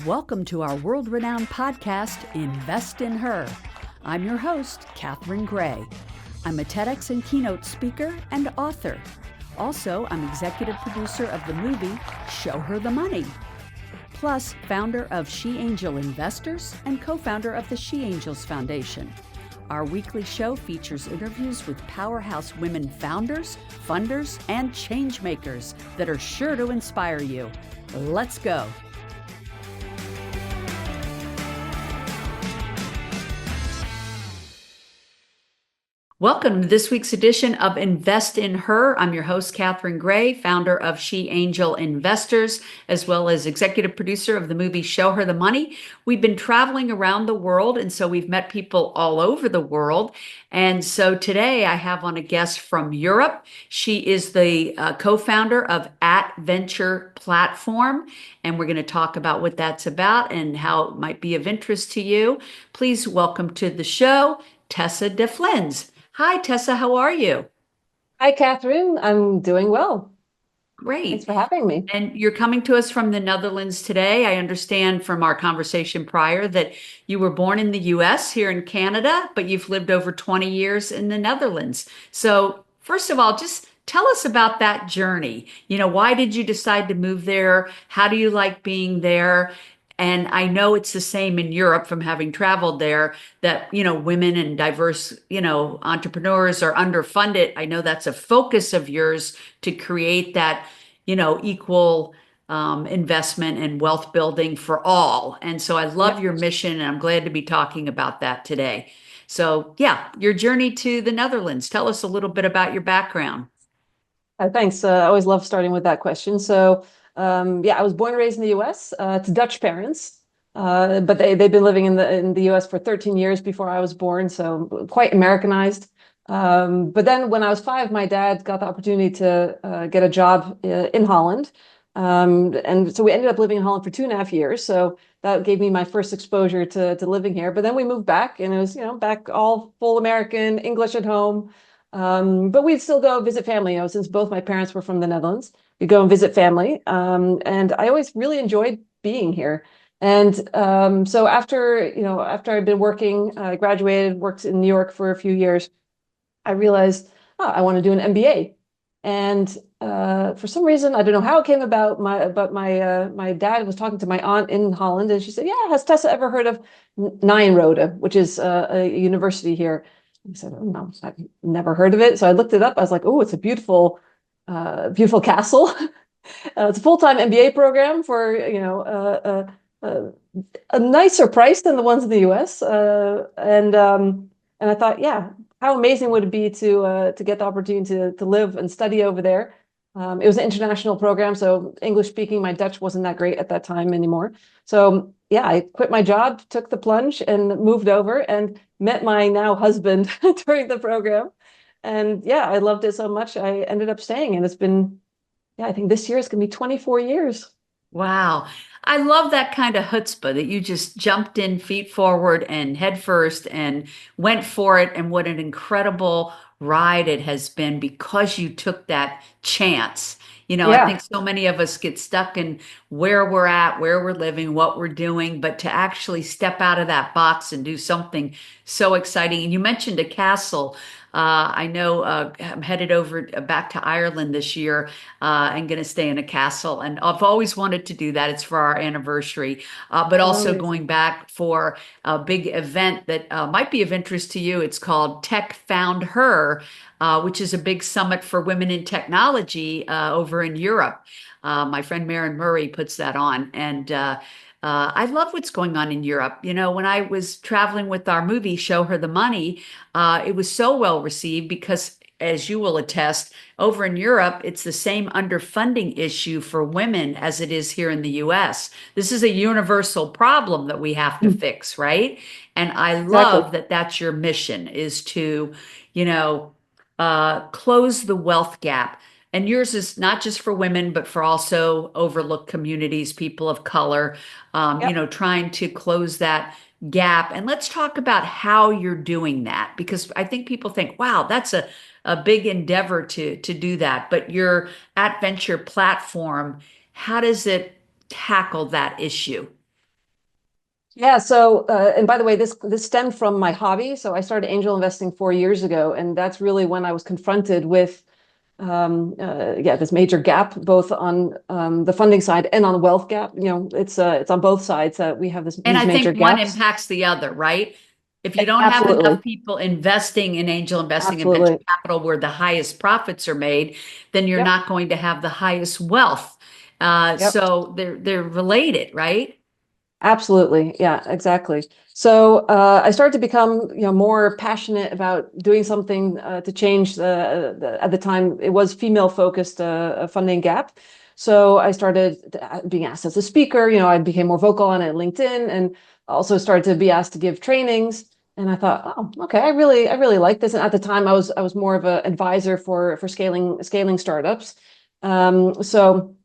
Welcome to our world-renowned podcast, Invest in Her. I'm your host, Catherine Gray. I'm a TEDx and keynote speaker and author. Also, I'm executive producer of the movie Show Her the Money. Plus, founder of She Angel Investors and co-founder of the She Angels Foundation. Our weekly show features interviews with powerhouse women founders, funders, and change makers that are sure to inspire you. Let's go. Welcome to this week's edition of Invest in Her. I'm your host, Catherine Gray, founder of She Angel Investors, as well as executive producer of the movie Show Her the Money. We've been traveling around the world, and so we've met people all over the world. And so today I have on a guest from Europe. She is the co-founder of AtVenture Platform, and we're going to talk about what that's about and how it might be of interest to you. Please welcome to the show, Tessa de Flines. Hi, Tessa. How are you? Hi, Catherine. I'm doing well. Thanks Great. for having me. And you're coming to us from the Netherlands today. I understand from our conversation prior that you were born in the US here in Canada, but you've lived over 20 years in the Netherlands. So, first of all, just tell us about that journey. Why did you decide to move there? How do you like being there? And I know it's the same in Europe from having traveled there that, women and diverse, entrepreneurs are underfunded. I know that's a focus of yours to create that, equal investment and wealth building for all. And so I love Yep. your mission, and I'm glad to be talking about that today. So, yeah, your journey to the Netherlands. Tell us a little bit about your background. Thanks. I always love starting with that question. So, I was born and raised in the U.S. To Dutch parents, but they've been living in the U.S. for 13 years before I was born, so quite Americanized. But then when I was 5, my dad got the opportunity to get a job in Holland. And so we ended up living in Holland for 2.5 years. So that gave me my first exposure to living here. But then we moved back, and it was, back all full American, English at home. But we'd still go visit family, since both my parents were from the Netherlands. We'd go and visit family. And I always really enjoyed being here. And so after I'd been working, I graduated, worked in New York for a few years. I realized, oh, I want to do an MBA. And for some reason, I don't know how it came about, my dad was talking to my aunt in Holland, and she said, "Yeah, has Tessa ever heard of Nyenrode, which is a university here?" I said, "Oh no, I've never heard of it." So I looked it up. I was like, "Oh, it's a beautiful castle." It's a full-time MBA program for a nicer price than the ones in the US. And I thought, yeah, how amazing would it be to get the opportunity to live and study over there? It was an international program, so English speaking, my Dutch wasn't that great at that time anymore. So yeah, I quit my job, took the plunge, and moved over and met my now husband during the program. And yeah, I loved it so much, I ended up staying, and it's been, yeah, I think this year is going to be 24 years. Wow. I love that kind of chutzpah that you just jumped in feet forward and head first and went for it. And what an incredible ride it has been because you took that chance. I think Yeah. so many of us get stuck in where we're at, where we're living, what we're doing, but to actually step out of that box and do something so exciting. And you mentioned a castle. I know I'm headed over back to Ireland this year and going to stay in a castle. And I've always wanted to do that. It's for our anniversary, but Oh, also going amazing. back for a big event that might be of interest to you. It's called Tech Found Her, which is a big summit for women in technology over in Europe. My friend Maren Murray puts that on. And I love what's going on in Europe. When I was traveling with our movie, Show Her the Money, it was so well received because, as you will attest, over in Europe, it's the same underfunding issue for women as it is here in the US. This is a universal problem that we have to fix, right? And I Exactly. love that that's your mission is to, you know, close the wealth gap. And yours is not just for women, but for also overlooked communities, people of color, Yep. trying to close that gap. And let's talk about how you're doing that, because I think people think, wow, that's a big endeavor to do that. But your AtVenture platform, how does it tackle that issue? Yeah. So, and by the way, this stemmed from my hobby. So I started angel investing 4 years ago, and that's really when I was confronted with yeah, this major gap, both on the funding side and on the wealth gap. It's on both sides that we have And these I major think one gaps. impacts the other, right? If you don't have Absolutely, enough people investing in angel investing and venture absolutely. capital where the highest profits are made, then you're Yep, not going to have the highest wealth. yep. So they're related, right? Absolutely. Yeah, exactly. So I started to become, more passionate about doing something to change at the time it was female focused funding gap. So I started being asked as a speaker. I became more vocal on it at LinkedIn, and also started to be asked to give trainings. And I thought, oh, okay, I really like this. And at the time, I was more of an advisor for scaling startups. So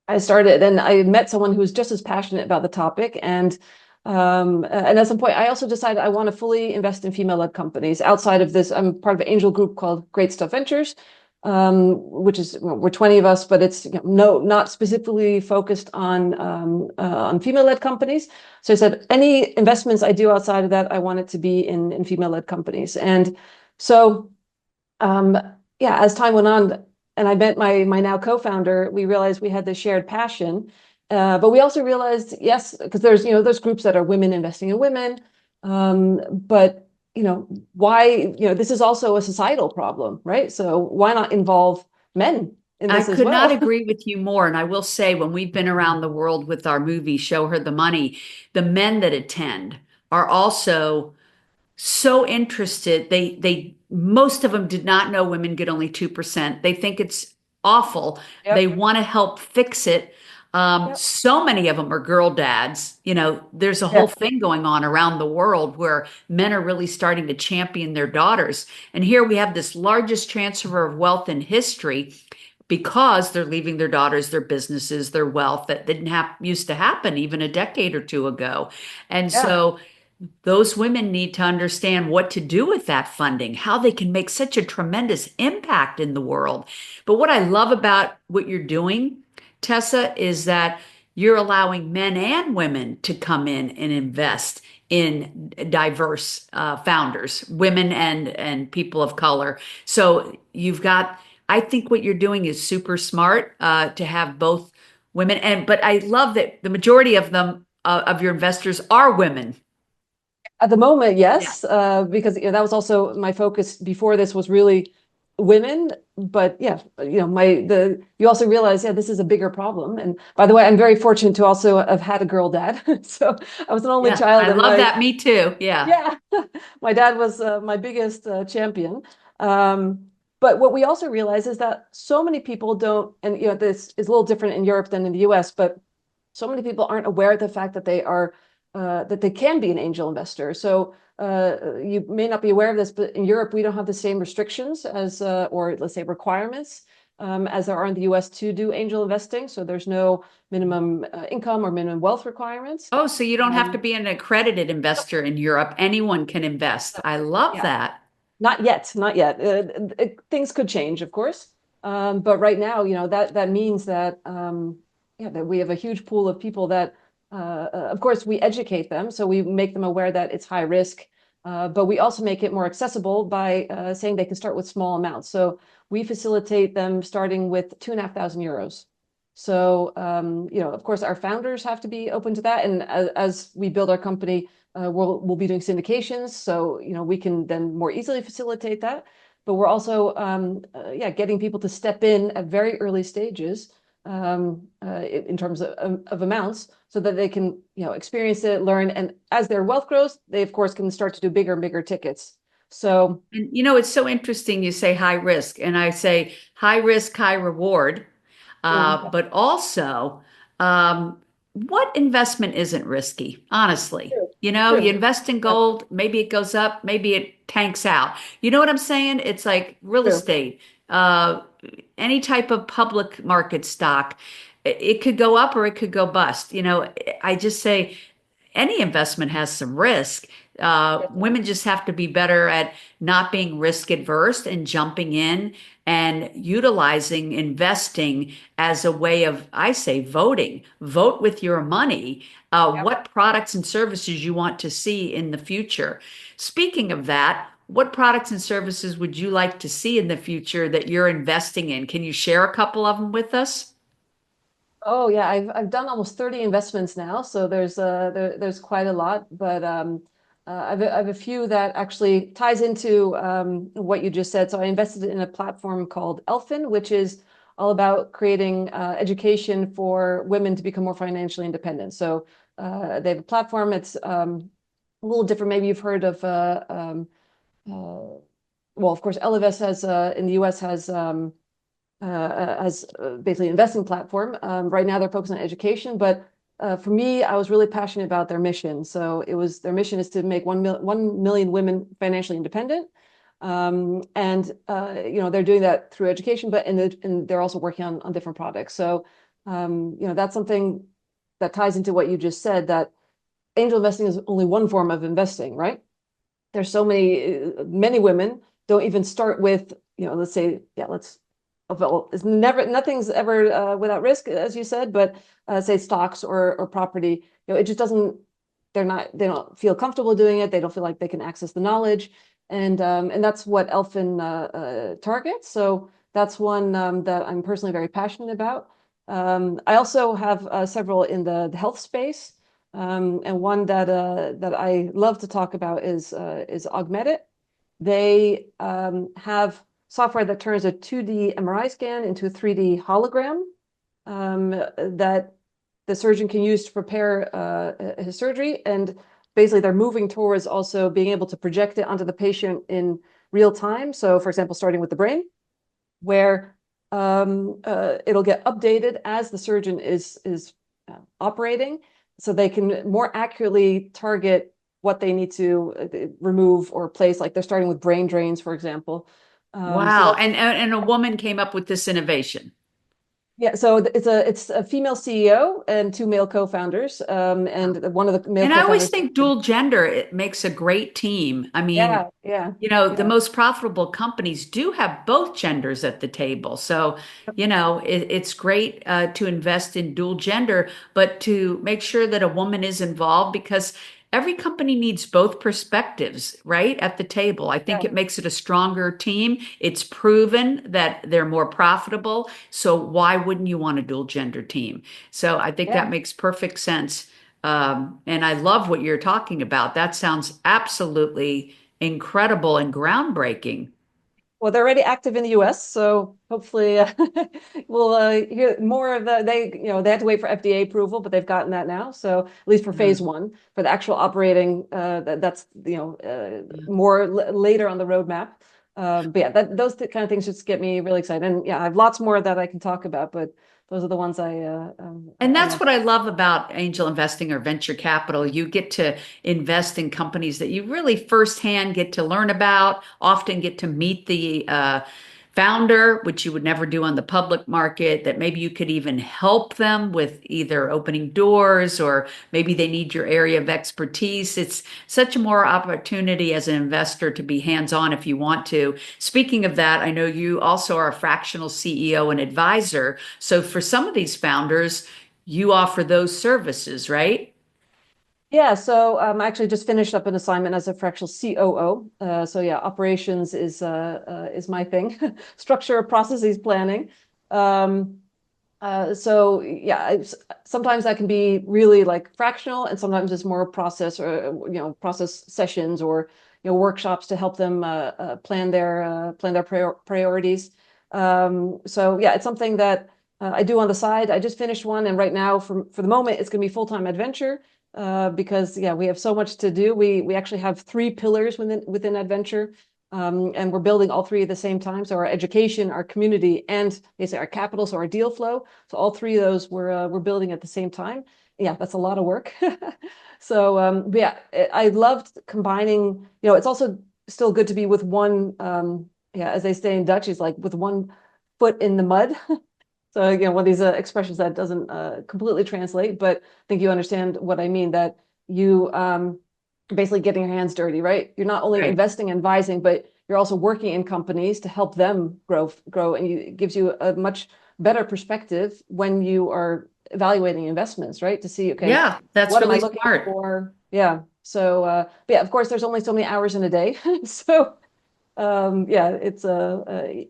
I started and I met someone who was just as passionate about the topic. And at some point, I also decided I want to fully invest in female-led companies. Outside of this, I'm part of an angel group called Great Stuff Ventures, which is we're 20 of us, but it's no not specifically focused on female-led companies. So I said any investments I do outside of that, I want it to be in female-led companies. And so um, yeah, as time went on, and I met my now co-founder, we realized we had this shared passion. But we also realized, yes, because there's groups that are women investing in women. But why, this is also a societal problem, right? So why not involve men in I this as could not well? agree with you more. And I will say, when we've been around the world with our movie, Show Her the Money, the men that attend are also so interested. They most of them did not know women get only 2%. They think it's awful. They Yep. want to help fix it. Yep. So many of them are girl dads. There's a whole Yeah. thing going on around the world where men are really starting to champion their daughters. And here we have this largest transfer of wealth in history because they're leaving their daughters their businesses, their wealth that didn't have used to happen even a decade or two ago. And Yeah. so those women need to understand what to do with that funding, how they can make such a tremendous impact in the world. But what I love about what you're doing, Tessa, is that you're allowing men and women to come in and invest in diverse founders, women and people of color. So you've got, I think what you're doing is super smart to have both women but I love that the majority of them of your investors are women. At the moment, Yeah. yes, because that was also my focus before this was really women. But yeah, you also realize, yeah, this is a bigger problem. And by the way, I'm very fortunate to also have had a girl dad. So I was an only Yeah, I child, and love that. Me too. Yeah. yeah, my dad was my biggest champion. Um, but what we also realize is that so many people don't, and this is a little different in Europe than in the US, but so many people aren't aware of the fact that they can be an angel investor. So you may not be aware of this, but in Europe we don't have the same restrictions or let's say requirements as there are in the US to do angel investing. So there's no minimum income or minimum wealth requirements. Oh, so you don't have to Um, be an accredited investor in Europe. Anyone can invest. I love yeah, that. not yet, not yet. Things could change, of course, but right now, that means that yeah, that we have a huge pool of people that, of course, we educate them, so we make them aware that it's high risk, but we also make it more accessible by saying they can start with small amounts. So we facilitate them starting with €2,500. So of course, our founders have to be open to that, and as we build our company we'll be doing syndications, so we can then more easily facilitate that. But we're also yeah, getting people to step in at very early stages in terms of amounts, so that they can experience it, learn, and as their wealth grows, they of course can start to do bigger and bigger tickets. So And it's so interesting you say high risk, and I say high risk, high reward. yeah, But also, um, what investment isn't risky, honestly? true, You true, invest in yeah, gold, maybe it goes up, maybe it tanks out. You know what I'm saying? It's like real true. estate, uh, any type of public market stock. It could go up or it could go bust. I just say any investment has some risk, Women just have to be better at not being risk adverse and jumping in and utilizing investing as a way of, I say, voting. Vote with your money. What products and services you want to see in the future. Speaking of that, what products and services would you like to see in the future that you're investing in? Can you share a couple of them with us? Oh yeah, I've done almost 30 investments now, so there's quite a lot, but I've a few that actually ties into what you just said. So I invested in a platform called Elfin, which is all about creating education for women to become more financially independent. So they have a platform. It's a little different. Maybe you've heard of well, of course, Ellevest has in the US has basically an investing platform. Right now, they're focused on education, but for me, I was really passionate about their mission. So it was their mission is to make 1 million women financially independent, and they're doing that through education, but and they're also working on different products. So that's something that ties into what you just said, that angel investing is only one form of investing, right? There's so many women don't even start with, let's say, yeah, let's well, it's never nothing's ever without risk, as you said, but say stocks or property, it just doesn't. They don't feel comfortable doing it. They don't feel like they can access the knowledge, and that's what Elfin targets. So that's one that I'm personally very passionate about. I also have several in the health space, and one that I love to talk about is Augmented. They have software that turns a 2D MRI scan into a 3D hologram that the surgeon can use to prepare his surgery. And basically, they're moving towards also being able to project it onto the patient in real time. So, for example, starting with the brain, where it'll get updated as the surgeon is operating, so they can more accurately target what they need to remove or place. Like they're starting with brain drains, for example. So Wow. that's And a woman came up with this innovation. yeah. So it's a female CEO and two male co-founders. And one of the male And I always co-founders. think dual gender, it makes a great team. I mean, Yeah, yeah, the yeah. most profitable companies do have both genders at the table. So, it's great to invest in dual gender, but to make sure that a woman is involved because every company needs both perspectives, right, at the table. I think Yeah, it makes it a stronger team. It's proven that they're more profitable. So, why wouldn't you want a dual gender team? So, I think that yeah. makes perfect sense. And I love what you're talking about. That sounds absolutely incredible and groundbreaking. Well, they're already active in the US, so hopefully we'll hear more of the. They had to wait for FDA approval, but they've gotten that now. So at least for phase Mm. one, for the actual operating, that's more later on the roadmap. But yeah, those kind of things just get me really excited. And yeah, I have lots more that I can talk about, but those are the ones And I that's love. what I love about angel investing or venture capital. You get to invest in companies that you really firsthand get to learn about, often get to meet the founder, which you would never do on the public market, that maybe you could even help them with either opening doors or maybe they need your area of expertise. It's such a more opportunity as an investor to be hands-on if you want to. Speaking of that, I know you also are a fractional CEO and advisor. So for some of these founders, you offer those services, right? Yeah, so I actually just finished up an assignment as a fractional COO. So yeah, operations is my thing. Structure, processes, planning. Um, so yeah, sometimes that can be really like fractional, and sometimes it's more process or process sessions or workshops to help them plan their priorities. So yeah, it's something that I do on the side. I just finished one, and right now, for the moment, it's going to be full-time adventure because yeah, we have so much to do. We actually have three pillars within adventure. And we're building all three at the same time. So our education, our community, and basically our capital, so our deal flow. So all three of those we're building at the same time. Yeah, that's a lot of work. So but yeah, I loved combining. It's also still good to be with one. Yeah, as they say in Dutch, is like with one foot in the mud. So again, one of these expressions that doesn't completely translate, but I think you understand what I mean. That you basically getting your hands dirty, right? You're not only Right. investing and advising, but you're also working in companies to help them grow, and it gives you a much better perspective when you are evaluating investments, right? To see, okay, Yeah, that's what am I really looking smart. for? Yeah. So, but yeah, of course, there's only so many hours in a day, so yeah, it's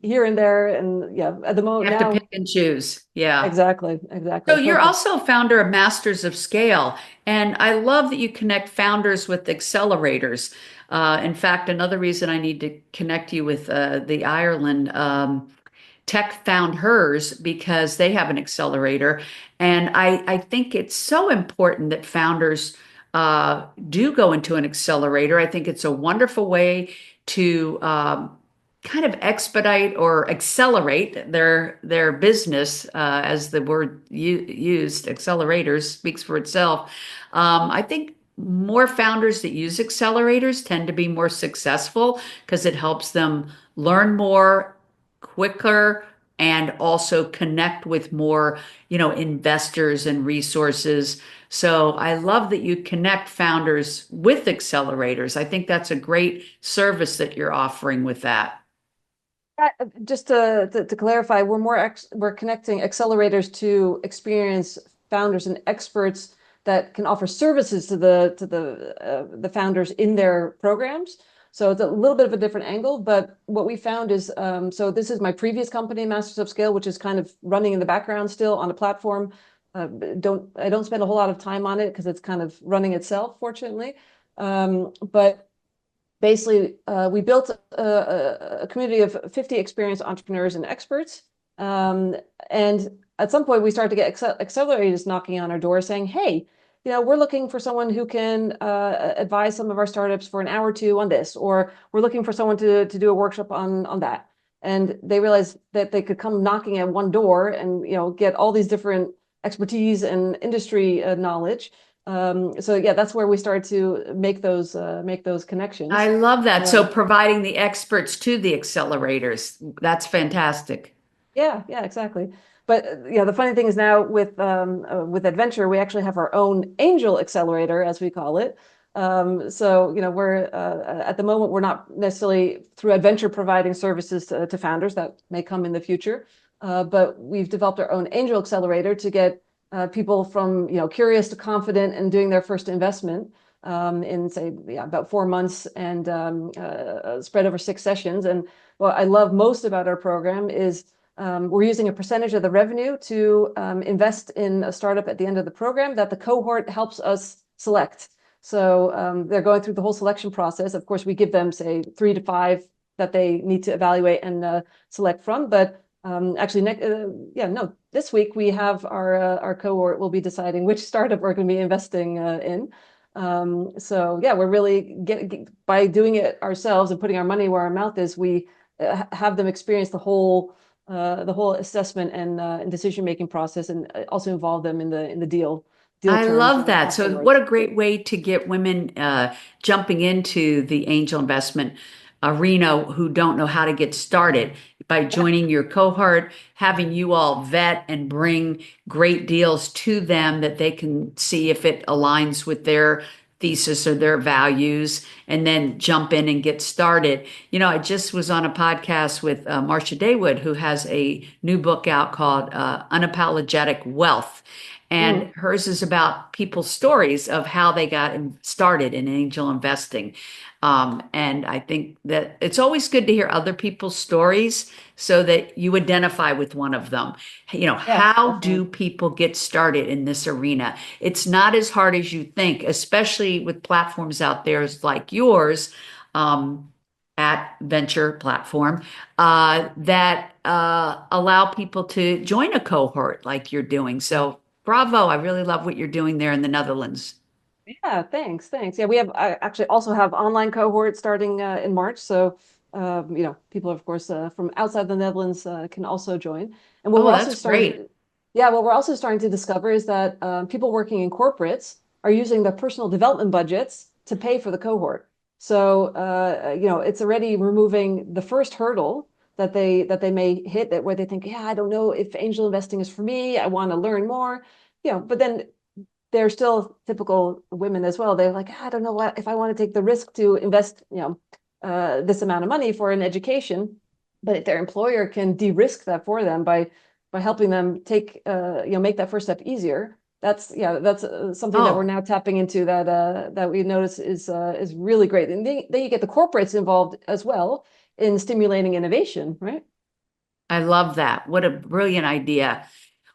here and there, and yeah, at the You moment have to now, pick and choose. Yeah. exactly, So you're focus. also a founder of Masters of Scale, and I love that you connect founders with accelerators. In fact, another reason I need to connect you with the Ireland Tech found hers because they have an accelerator, and I think it's so important that founders do go into an accelerator. I think it's a wonderful way to kind of expedite or accelerate their business, as the word used, accelerators speaks for itself. I think more founders that use accelerators tend to be more successful because it helps them learn more quicker and also connect with more, investors and resources. So I love that you connect founders with accelerators. I think that's a great service that you're offering with that. Just to clarify, we're connecting accelerators to experienced founders and experts that can offer services to the founders in their programs. So it's a little bit of a different angle, but what we found is, so this is my previous company, Masters of Scale, which is kind of running in the background still on a platform. I don't spend a whole lot of time on it because it's kind of running itself, fortunately. But basically, we built a community of 50 experienced entrepreneurs and experts. And at some point, we started to get accelerators knocking on our door saying, hey, we're looking for someone who can advise some of our startups for an hour or two on this, or we're looking for someone to do a workshop on that. And they realized that they could come knocking at one door and get all these different expertise and industry knowledge. So yeah, that's where we started to make those I connections. love that. So Um, providing the experts to the accelerators, that's fantastic. yeah, exactly. But yeah, the funny thing is now with AtVenture, we actually have our own angel accelerator, as we call it. So we're at the moment we're not necessarily through AtVenture providing services to founders that may come in the future, but we've developed our own angel accelerator to get people from curious to confident and doing their first investment in say about 4 months and spread over 6 sessions. And what I love most about our program is we're using a percentage of the revenue to invest in a startup at the end of the program that the cohort helps us select. So they're going through the whole selection process. Of course, we give them, say, 3 to 5 that they need to evaluate and select from. But actually, no, this week we have our cohort will be deciding which startup we're going to be investing in. So yeah, we're really by doing it ourselves and putting our money where our mouth is, we have them experience the whole assessment and decision-making process, and also involve them in the deal I terms love that. So, what afterwards. a great way to get women jumping into the angel investment arena who don't know how to get started by Yeah, joining your cohort, having you all vet and bring great deals to them that they can see if it aligns with their thesis or their values, and then jump in and get started. I just was on a podcast with Marcia Daywood, who has a new book out called Unapologetic Wealth. And mm, hers is about people's stories of how they got started in angel investing. And I think that it's always good to hear other people's stories so that you identify with one of them. yeah, How definitely. do people get started in this arena? It's not as hard as you think, especially with platforms out there like yours, um, at Venture Platform, that allow people to join a cohort like you're doing. So bravo. I really love what you're doing there in the Netherlands. Yeah, thanks. Yeah, we have I actually also have online cohorts starting in March. So people, of course, from outside the Netherlands can also join. And what Oh, we're also that's great. starting to discover is that people working in corporates are using their personal development budgets to pay for the cohort. So it's already removing the first hurdle that they may hit, that where they think, yeah, I don't know if angel investing is for me. I want to learn more. But then they're still typical women as well. They're like, I don't know what if I want to take the risk to invest, this amount of money for an education, but if their employer can de-risk that for them by helping them make that first step easier. That's something that we're Oh, now tapping into that we notice is really great. And then you get the corporates involved as well in stimulating innovation, right? I love that. What a brilliant idea.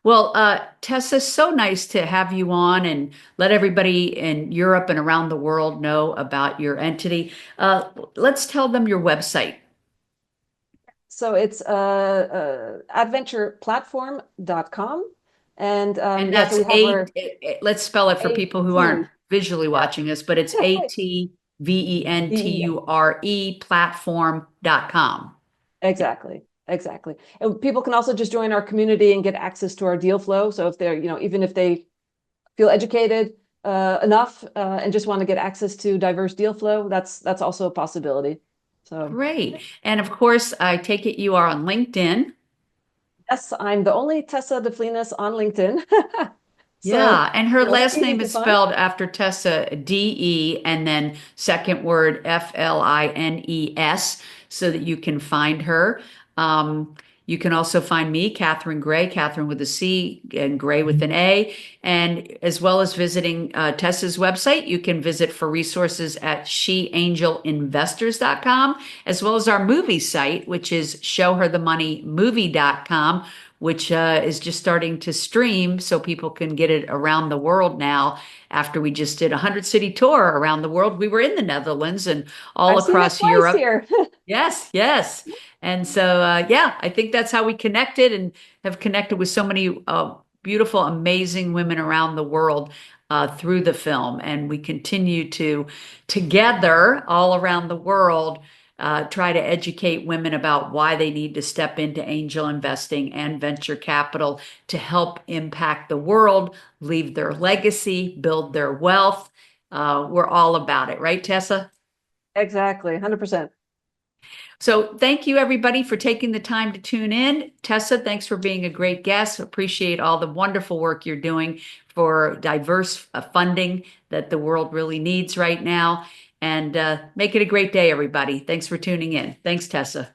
Well, Tessa, so nice to have you on and let everybody in Europe and around the world know about your entity. Let's tell them your website. So it's adventureplatform.com. And And yeah, so that's we have our let's spell it for people who aren't AT. visually Yeah. watching us, but it's VEN. AtVenture platform.com. Exactly. Exactly. And people can also just join our community and get access to our deal flow. So if they're, even if they feel educated enough and just want to get access to diverse deal flow, that's also a possibility. So Great. And of course, I take it you are on LinkedIn. yes, I'm the only Tessa de Flines on LinkedIn. So, Yeah, and her we're last easy name to is find. spelled after Tessa, DE, and then second word Flines, so that you can find her. Um, you can also find me, Catherine Gray, Catherine with a C and Gray with an A. And as well as visiting Tessa's website, you can visit for resources at sheangelinvestors.com, as well as our movie site, which is showherthemoneymovie.com, which is just starting to stream so people can get it around the world now. After we just did a 100 city tour around the world, we were in the Netherlands and all I've seen it across twice Europe. here. Yes, yes. And so, yeah, I think that's how we connected and have connected with so many beautiful, amazing women around the world through the film. And we continue to, together, all around the world, try to educate women about why they need to step into angel investing and venture capital to help impact the world, leave their legacy, build their wealth. We're all about it, right, Tessa? Exactly, 100%. So thank you everybody for taking the time to tune in. Tessa, thanks for being a great guest. Appreciate all the wonderful work you're doing for diverse funding that the world really needs right now. And make it a great day, everybody. Thanks for tuning in. Thanks, Tessa.